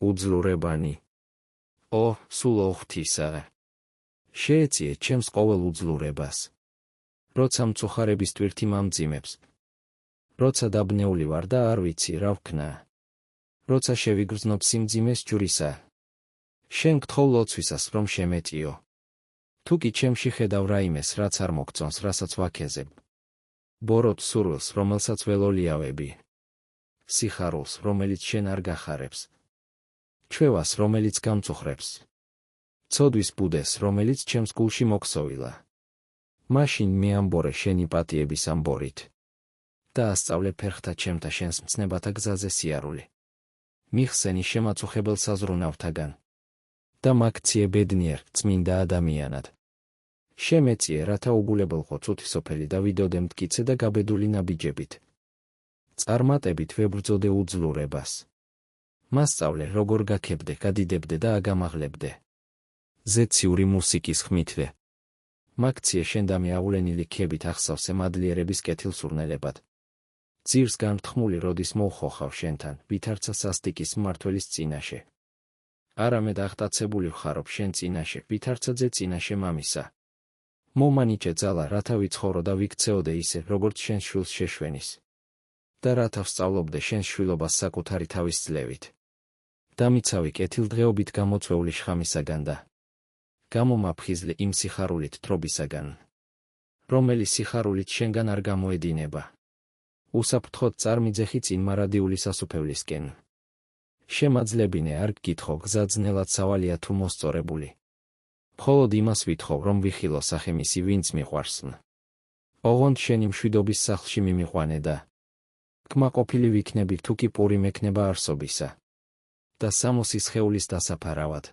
უძლურებანი. ო, სულ ოღთისა. შეეწიე ჩემს ყოველ უძლურებას. როცა მწუხარების ტვირთი მამძიმებს. როცა დაბნეული ვარ და არ ვიცი რა ვქნა. როცა შევიგრძნობ სიმძიმეს ჯვრისა. შენ გთხოვ ლოცვისას რომ შემეტიო. თუ კი ჩემში ხედავ რაიმეს რაც არ მოგწონს რასაც ვაქეზებ. ბოროტ სურვილს რომელსაც ველოლიავები. სიხარულს რომელიც შენ არ გახარებს. ჩვევას რომელიც გამწუხრებს. ცოდვის ბუდეს რომელიც ჩემს გულში მოგსოვილა. მაშინ მეამბორე შენი პატიების ამბორით. და ასწავლე ფერხთა ჩემთა შენს მცნებათა გზაზე სიარული. მიხსენი შემაწუხებელ საზრუნავთაგან. და მაგციე ბედნიერ წმინდა ადამიანად. შემეწიე რათა უგულებელყო წუთისოფელი და ვიდოდე მტკიცე და გაბედული ნაბიჯებით. წარმატებით ვებრძოდე უძლურებას. მასწავლე როგორ გაქებდე, გადიდებდე და აგამაღლებდე. ზეციური მუსიკის ხმითვე. მაგციე შენ და მეაღულენილი ქებით ახსავსე მადლიერების კეთილსურნელებად. ძირს განრთმული როდის მოვხოხავ შენთან, ვითარცა სასტიკის მმართველის წინაშე. არამედ აღტაცებული ვხარობ შენ წინაშე, ვითარცა ძე წინაშე მამისა. მომანიჭე ძალა, რათა ვიცხოვრო და ვიქცეოდე ისე, როგორც შენ შვილს შეშვენის. და რათა ვსწავლობდე შენ შვილობას საკუთარი თავის ძლევით. დამიცავი კეთილდღეობით გამოწვეული შხამისაგან და გამომაფხიზლე იმ სიხარულით თრობისაგან, რომელი სიხარულით შენგან არ გამოედინება. უსაფრთხოდ წარმიძეხი წინ მარადიული სასუფევლისკენ. შემაძლებინე არ გკითხო გზა ძნელად სავალია თუ მოსწორებული. მხოლოდ იმას ვითხოვ რომ ვიხილო სახემისი ვინც მიყვარს. ოღონდ შენი მშვიდობის სახლში მიმიყვანე და კმაყოფილი ვიქნები თუ კი პური მექნება არსობისა. და სამოსის სხეულის დასაფარავად.